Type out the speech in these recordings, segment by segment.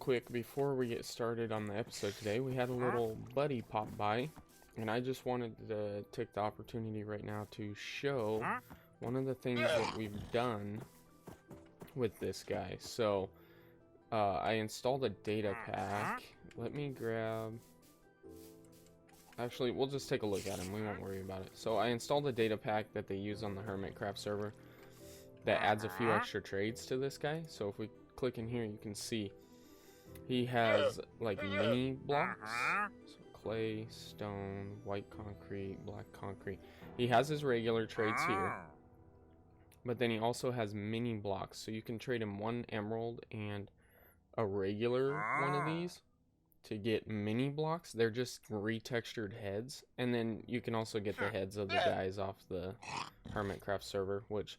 quick, before we get started on the episode today, we had a little buddy pop by, and I just wanted to take the opportunity right now to show one of the things that we've done with this guy. So, I installed a data pack. Let me grab... Actually, we'll just take a look at him. We won't worry about it. So, I installed a data pack that they use on the Hermitcraft server that adds a few extra trades to this guy. So, if we click in here, you can see he has like mini blocks. So clay, stone, white concrete, black concrete. He has his regular trades here, but then he also has mini blocks. So you can trade him one emerald and a regular one of these to get mini blocks. They're just retextured heads, and then you can also get the heads of the guys off the Hermitcraft server, which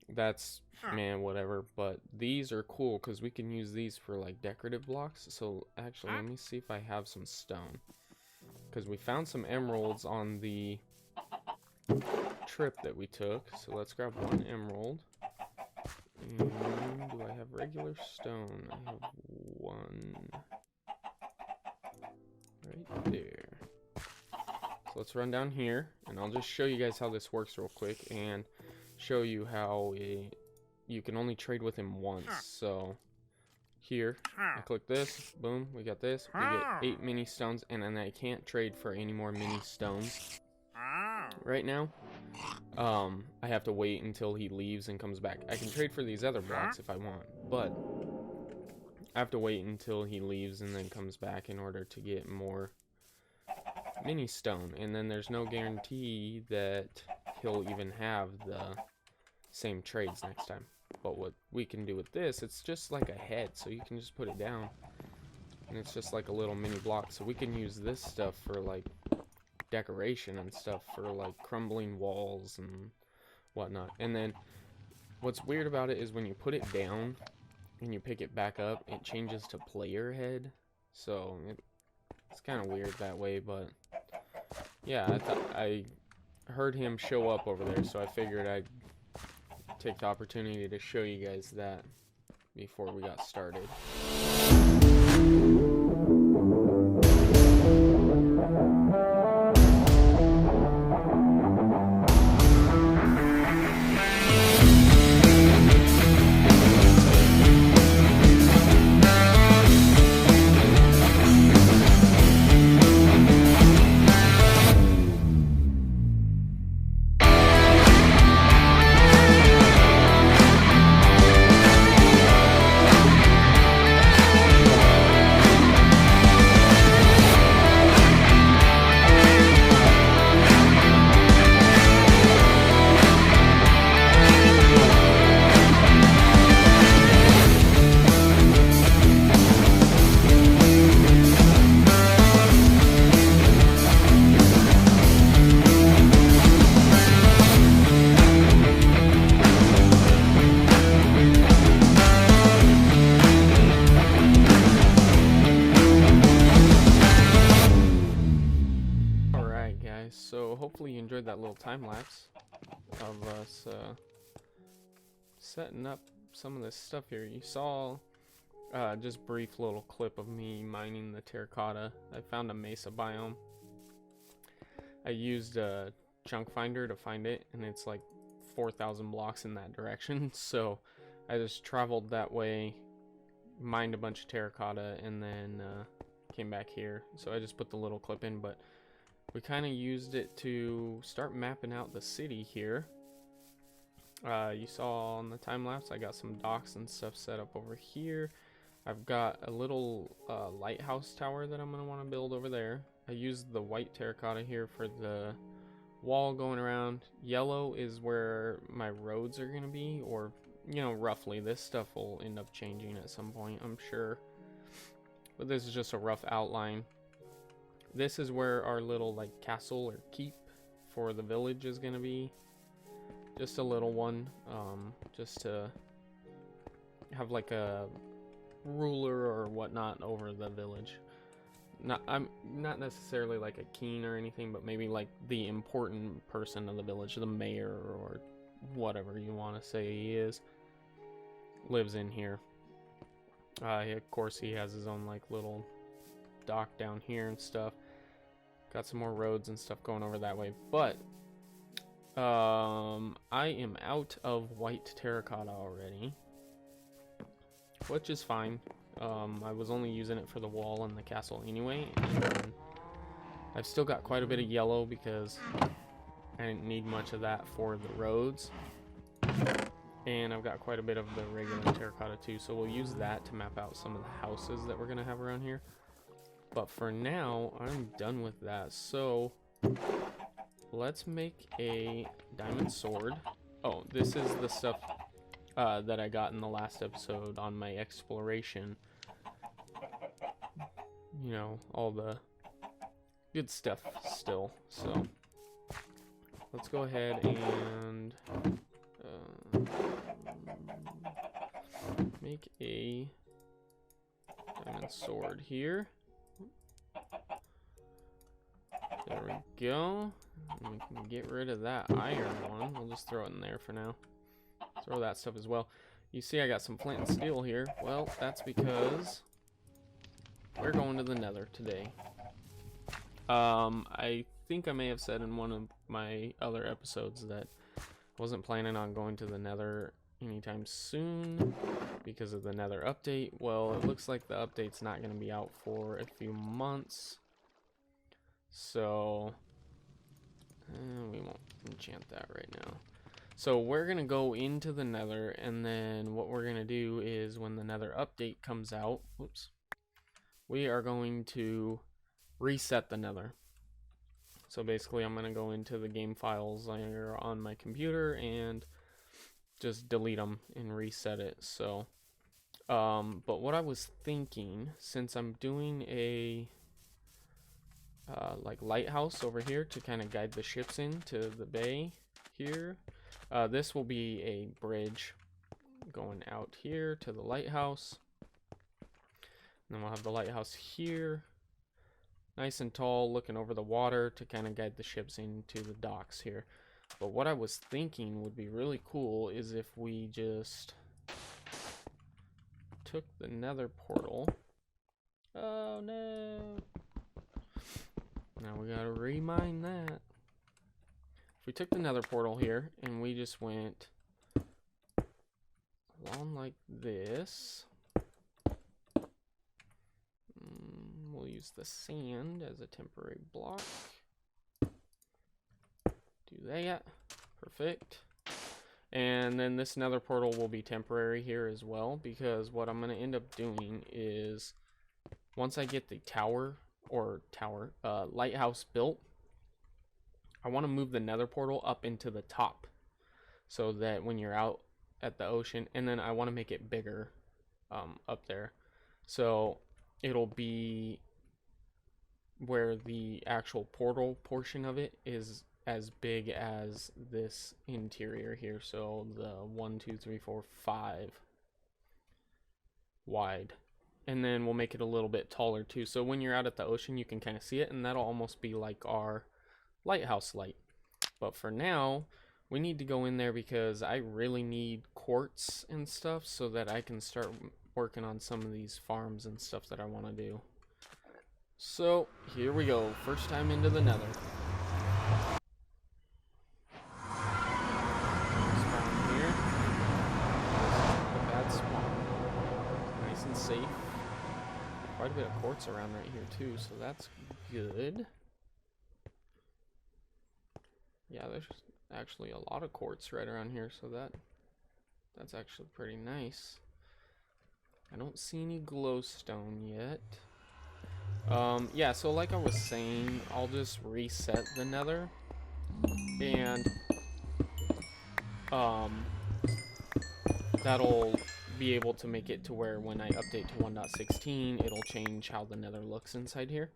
that's, man, whatever. But these are cool because we can use these for like decorative blocks. So actually, let me see if I have some stone, because we found some emeralds on the trip that we took. So let's grab one emerald. And do I have regular stone? I have one right there. So let's run down here, and I'll just show you guys how this works real quick, and show you how you can only trade with him once. So here, I click this, boom, we got this. We get 8 mini stones, and then I can't trade for any more mini stones right now. I have to wait until he leaves and comes back. I can trade for these other blocks if I want, but I have to wait until he leaves and then comes back in order to get more mini stone. And then there's no guarantee that he'll even have the same trades next time. But what we can do with this, it's just like a head, so you can just put it down and it's just like a little mini block. So we can use this stuff for like decoration and stuff, for like crumbling walls and whatnot. And then what's weird about it is when you put it down and you pick it back up, it changes to player head. So it's kind of weird that way. But yeah, I heard him show up over there, so I figured I'd take the opportunity to show you guys that before we got started. So hopefully you enjoyed that little time lapse of us setting up some of this stuff here. You saw just brief little clip of me mining the terracotta. I found a mesa biome. I used a chunk finder to find it, and it's like 4,000 blocks in that direction. So I just traveled that way, mined a bunch of terracotta, and then came back here. So I just put the little clip in, but we kind of used it to start mapping out the city here. You saw on the time lapse, I got some docks and stuff set up over here. I've got a little lighthouse tower that I'm going to want to build over there. I used the white terracotta here for the wall going around. Yellow is where my roads are going to be, or, you know, roughly. This stuff will end up changing at some point, I'm sure. But this is just a rough outline. This is where our little like castle or keep for the village is gonna be. Just a little one, just to have like a ruler or whatnot over the village. I'm not necessarily like a king or anything, but maybe like the important person of the village, the mayor or whatever you want to say he is, lives in here. Of course, he has his own like little dock down here and stuff. Got some more roads and stuff going over that way, but I am out of white terracotta already, which is fine. I was only using it for the wall and the castle anyway, and I've still got quite a bit of yellow because I didn't need much of that for the roads, and I've got quite a bit of the regular terracotta too, so we'll use that to map out some of the houses that we're gonna have around here. But for now, I'm done with that, so let's make a diamond sword. Oh, this is the stuff that I got in the last episode on my exploration. You know, all the good stuff still. So let's go ahead and make a diamond sword here. There we go. And we can get rid of that iron one. We'll just throw it in there for now. Throw that stuff as well. You see I got some flint and steel here. Well, that's because we're going to the nether today. I think I may have said in one of my other episodes that I wasn't planning on going to the nether anytime soon because of the nether update. Well, it looks like the update's not going to be out for a few months. So we won't enchant that right now. So we're gonna go into the nether, and then what we're gonna do is when the nether update comes out, whoops, we are going to reset the nether. So basically I'm gonna go into the game files that are on my computer and just delete them and reset it. So but what I was thinking, since I'm doing a like lighthouse over here to kind of guide the ships into the bay here, this will be a bridge going out here to the lighthouse, and then we'll have the lighthouse here nice and tall looking over the water to kind of guide the ships into the docks here. But what I was thinking would be really cool is if we just took the nether portal. Oh no, now we gotta remine that. If we took the nether portal here and we just went along like this, we'll use the sand as a temporary block. Do that. Perfect. And then this nether portal will be temporary here as well, because what I'm going to end up doing is once I get the lighthouse built, I want to move the nether portal up into the top so that when you're out at the ocean, and then I want to make it bigger up there, so it'll be where the actual portal portion of it is as big as this interior here, so the 1 2 3 4 5 wide, and then we'll make it a little bit taller too, so when you're out at the ocean you can kind of see it, and that'll almost be like our lighthouse light. But for now we need to go in there because I really need quartz and stuff so that I can start working on some of these farms and stuff that I want to do. So here we go, first time into the nether. Spawn here. A bad spawn. Nice and safe. Quite a bit of quartz around right here too, so that's good. Yeah, there's actually a lot of quartz right around here, so that's actually pretty nice. I don't see any glowstone yet. Yeah, so like I was saying, I'll just reset the nether, and that'll be able to make it to where when I update to 1.16 it'll change how the nether looks inside here,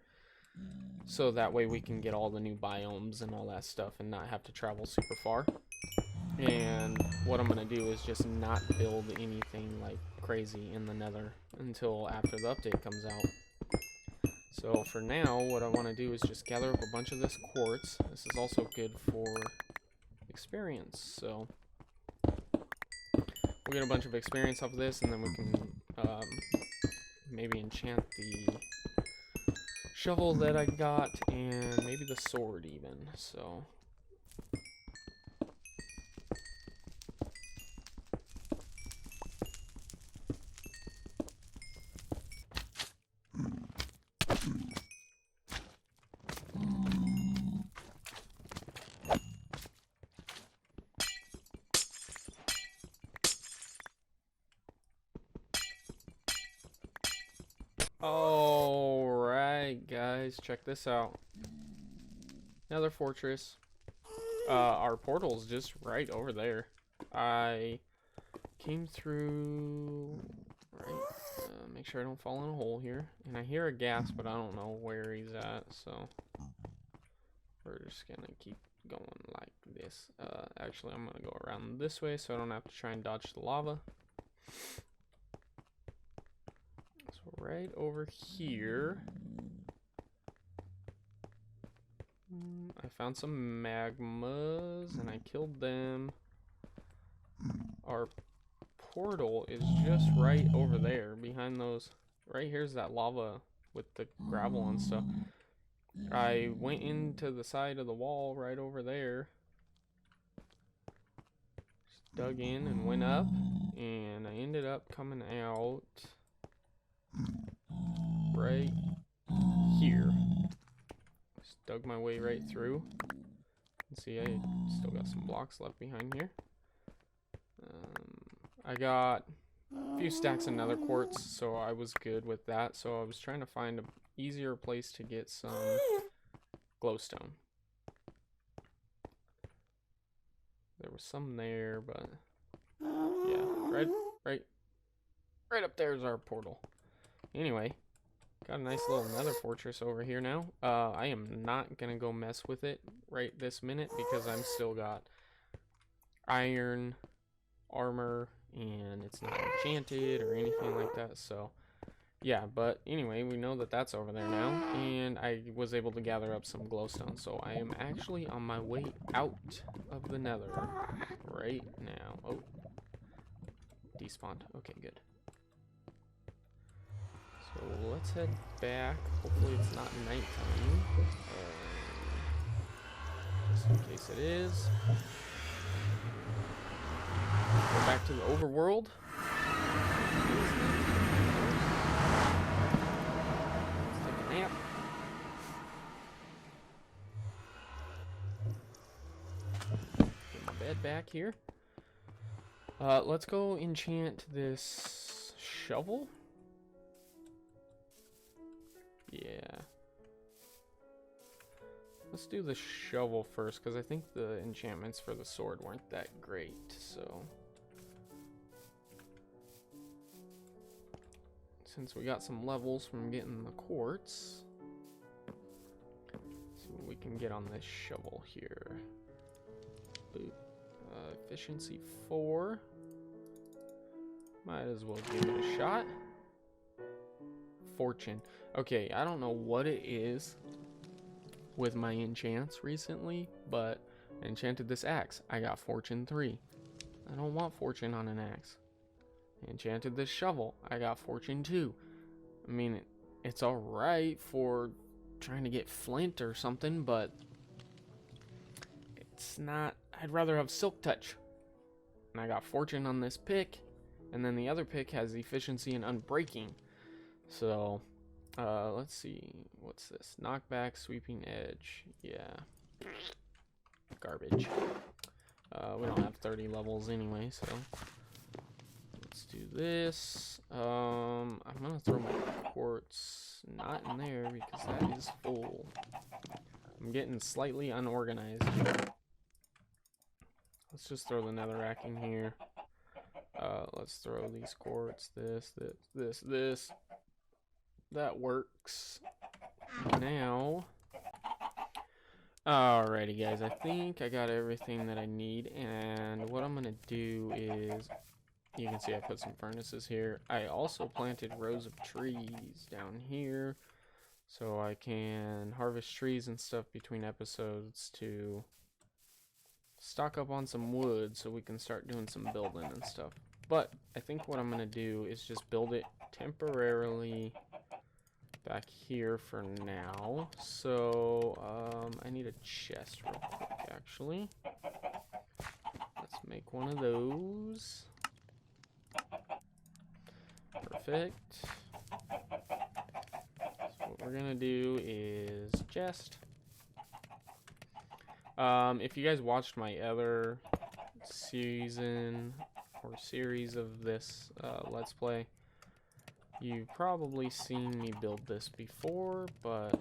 so that way we can get all the new biomes and all that stuff and not have to travel super far. And what I'm going to do is just not build anything like crazy in the nether until after the update comes out. So for now, what I want to do is just gather up a bunch of this quartz. This is also good for experience, so we'll get a bunch of experience off of this, and then we can maybe enchant the shovel that I got, and maybe the sword even. So alright guys, check this out. Another fortress. Our portal's just right over there. I came through right. Make sure I don't fall in a hole here. And I hear a gas, but I don't know where he's at, so we're just gonna keep going like this. Actually, I'm gonna go around this way so I don't have to try and dodge the lava. So right over here, I found some magmas and I killed them. Our portal is just right over there behind those. Right here's that lava with the gravel and stuff. I went into the side of the wall right over there, just dug in and went up, and I ended up coming out right here. Just dug my way right through. And see, I still got some blocks left behind here. I got a few stacks of nether quartz, so I was good with that. So I was trying to find an easier place to get some glowstone. There was some there, but yeah, right up there is our portal. Anyway, got a nice little nether fortress over here now. I am not gonna go mess with it right this minute because I'm still got iron armor and it's not enchanted or anything like that. So yeah, but anyway, we know that that's over there now, and I was able to gather up some glowstone, so I am actually on my way out of the nether right now. Oh, despawned. Okay, good. So let's head back. Hopefully it's not nighttime, just in case it is. Go back to the overworld. Nap. Get my bed back here. Let's go enchant this shovel. Yeah. Let's do the shovel first, because I think the enchantments for the sword weren't that great, so. Since we got some levels from getting the quartz, let's see what we can get on this shovel here. Boop. Efficiency 4. Might as well give it a shot. Fortune. Okay, I don't know what it is with my enchants recently, but I enchanted this axe. I got Fortune 3. I don't want Fortune on an axe. I enchanted this shovel. I got Fortune 2. I mean, it's alright for trying to get flint or something, but it's not. I'd rather have Silk Touch. And I got Fortune on this pick, and then the other pick has efficiency and unbreaking. So, let's see. What's this? Knockback, sweeping edge. Yeah. Garbage. We don't have 30 levels anyway, so let's do this. I'm gonna throw my quartz not in there because that is full. I'm getting slightly unorganized here. Let's just throw the netherrack in here. Let's throw these quartz, this. That works. Now, alrighty guys, I think I got everything that I need, and what I'm gonna do is, you can see I put some furnaces here. I also planted rows of trees down here, so I can harvest trees and stuff between episodes to stock up on some wood so we can start doing some building and stuff. But I think what I'm gonna do is just build it temporarily back here for now. So I need a chest real quick, actually. Let's make one of those. Perfect. So what we're gonna do is chest. If you guys watched my other season or series of this Let's Play, you've probably seen me build this before, but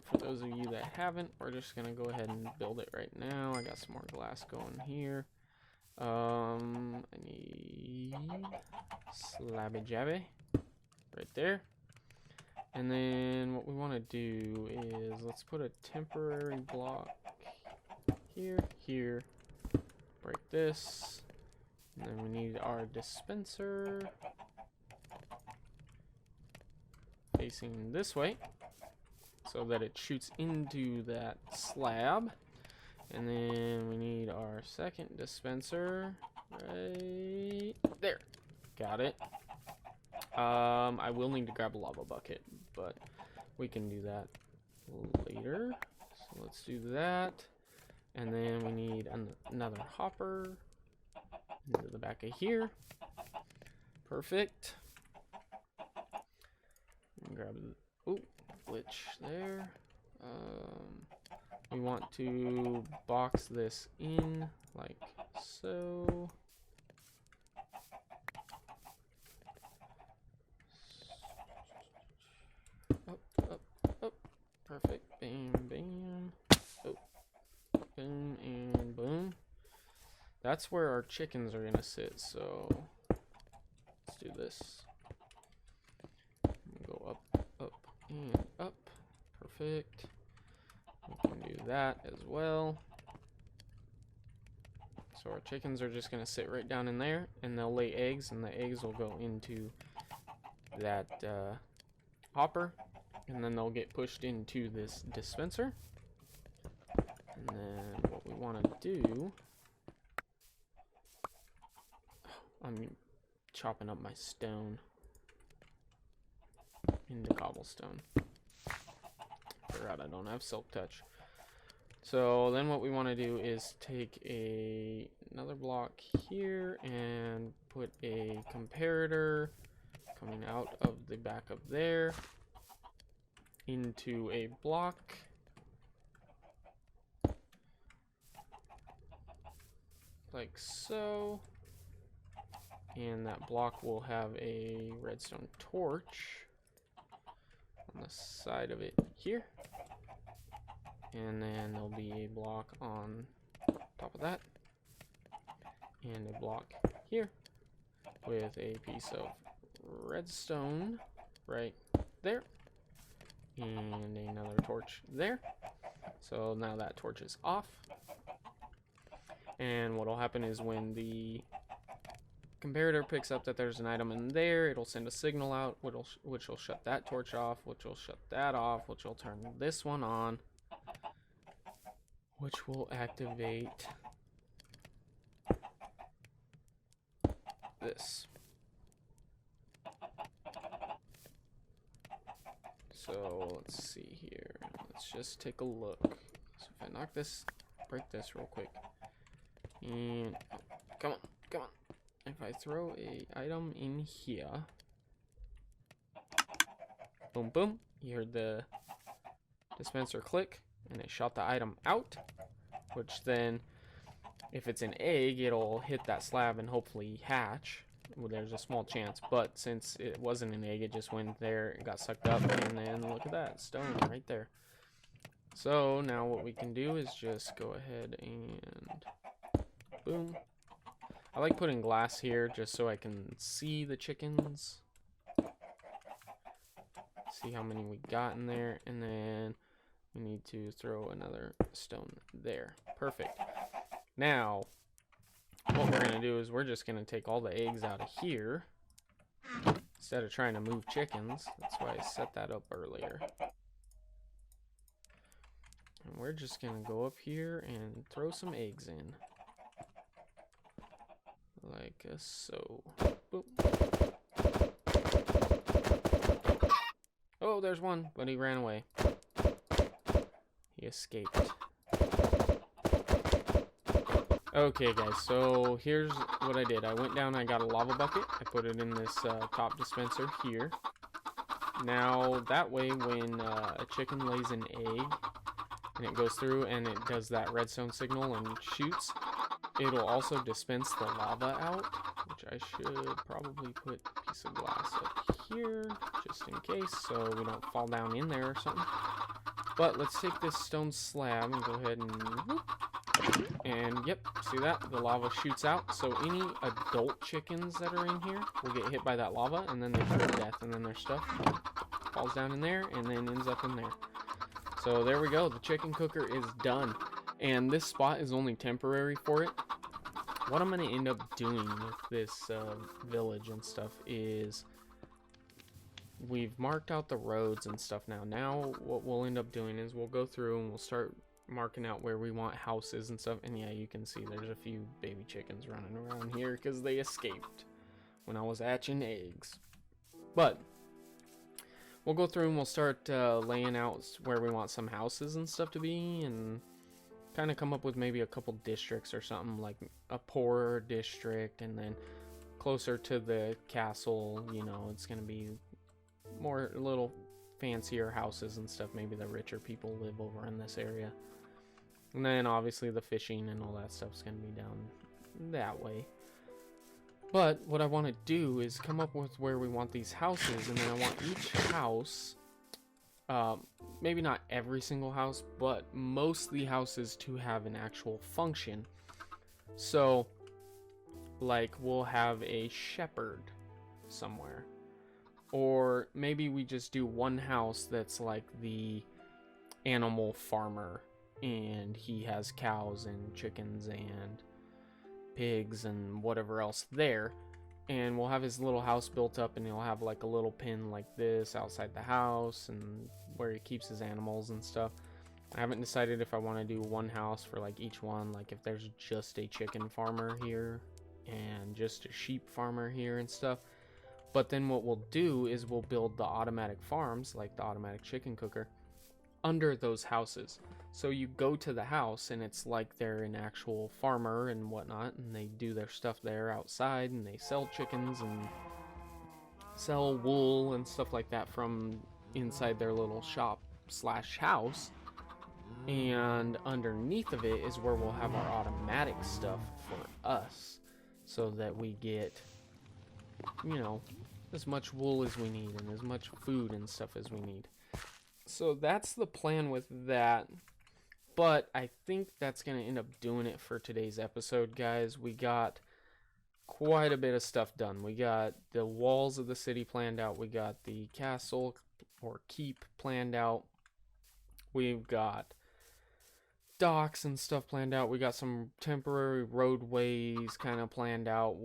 for those of you that haven't, we're just gonna go ahead and build it right now. I got some more glass going here. I need slabby jabby right there. And then what we want to do is let's put a temporary block here, here, break this, and then we need our dispenser facing this way so that it shoots into that slab. And then we need our second dispenser right there. Got it. I will need to grab a lava bucket, but we can do that later. So let's do that. And then we need another hopper into the back of here. Perfect. Grab the, oh, glitch there. We want to box this in like so. Up, up, up. Perfect. Bam, bam. Oh, boom and boom. That's where our chickens are gonna sit. So let's do this. Go up, up, and up. Perfect. We can do that as well. So our chickens are just gonna sit right down in there, and they'll lay eggs, and the eggs will go into that hopper, and then they'll get pushed into this dispenser. And then what we want to do, I'm chopping up my stone into cobblestone. Forgot I don't have silk touch. So then what we want to do is take another block here and put a comparator coming out of the back of there into a block. Like so. And that block will have a redstone torch on the side of it here. And then there'll be a block on top of that. And a block here with a piece of redstone right there. And another torch there. So now that torch is off. And what'll happen is when the comparator picks up that there's an item in there, it'll send a signal out, which will shut that torch off, which will shut that off, which will turn this one on, which will activate this. So let's see here. Let's just take a look. So if I knock this, break this real quick. And oh, come on, come on. If I throw a item in here, boom, boom, you heard the dispenser click, and it shot the item out, which then, if it's an egg, it'll hit that slab and hopefully hatch. Well, there's a small chance, but since it wasn't an egg, it just went there, it got sucked up, and then look at that, stone right there. So now what we can do is just go ahead and boom. I like putting glass here just so I can see the chickens. See how many we got in there, and then we need to throw another stone there. Perfect. Now, what we're gonna do is we're just gonna take all the eggs out of here instead of trying to move chickens. That's why I set that up earlier. And we're just gonna go up here and throw some eggs in. Like so. Boop. Oh, there's one, but he ran away. He escaped. Okay, guys, so here's what I did. I went down, I got a lava bucket. I put it in this top dispenser here. Now, that way, when a chicken lays an egg, and it goes through and it does that redstone signal and shoots, it'll also dispense the lava out, which I should probably put a piece of glass up here, just in case, so we don't fall down in there or something. But let's take this stone slab and go ahead and whoop. And yep, see that? The lava shoots out. So any adult chickens that are in here will get hit by that lava, and then they burn to death, and then their stuff falls down in there and then ends up in there. So there we go. The chicken cooker is done. And this spot is only temporary for it. What I'm going to end up doing with this village and stuff is we've marked out the roads and stuff now. Now what we'll end up doing is we'll go through and we'll start marking out where we want houses and stuff. And yeah, you can see there's a few baby chickens running around here because they escaped when I was hatching eggs. But we'll go through and we'll start laying out where we want some houses and stuff to be, and kind of come up with maybe a couple districts or something, like a poorer district, and then closer to the castle, you know, it's going to be more little fancier houses and stuff. Maybe the richer people live over in this area. And then obviously the fishing and all that stuff's going to be down that way. But what I want to do is come up with where we want these houses, and then I want each house, maybe not every single house, but most of the houses to have an actual function. So, like, we'll have a shepherd somewhere. Or maybe we just do one house that's like the animal farmer, and he has cows and chickens and pigs and whatever else there, and we'll have his little house built up, and he'll have like a little pen like this outside the house and where he keeps his animals and stuff. I haven't decided if I want to do one house for like each one, like if there's just a chicken farmer here and just a sheep farmer here and stuff. But then what we'll do is we'll build the automatic farms, like the automatic chicken cooker, under those houses. So you go to the house and it's like they're an actual farmer and whatnot, and they do their stuff there outside, and they sell chickens and sell wool and stuff like that from inside their little shop slash house. And underneath of it is where we'll have our automatic stuff for us, so that we get, you know, as much wool as we need and as much food and stuff as we need. So that's the plan with that. But I think that's going to end up doing it for today's episode, guys. We got quite a bit of stuff done. We got the walls of the city planned out. We got the castle or keep planned out. We've got docks and stuff planned out. We got some temporary roadways kind of planned out.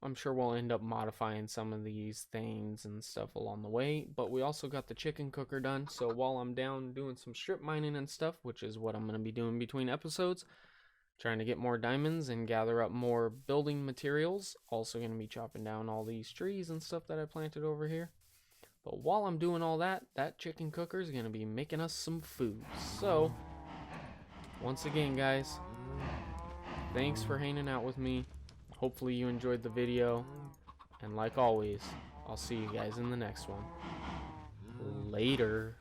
I'm sure we'll end up modifying some of these things and stuff along the way, but we also got the chicken cooker done. So while I'm down doing some strip mining and stuff, which is what I'm going to be doing between episodes, trying to get more diamonds and gather up more building materials, also going to be chopping down all these trees and stuff that I planted over here. But while I'm doing all that, that chicken cooker is going to be making us some food. So once again, guys, thanks for hanging out with me. Hopefully you enjoyed the video, and like always, I'll see you guys in the next one. Later.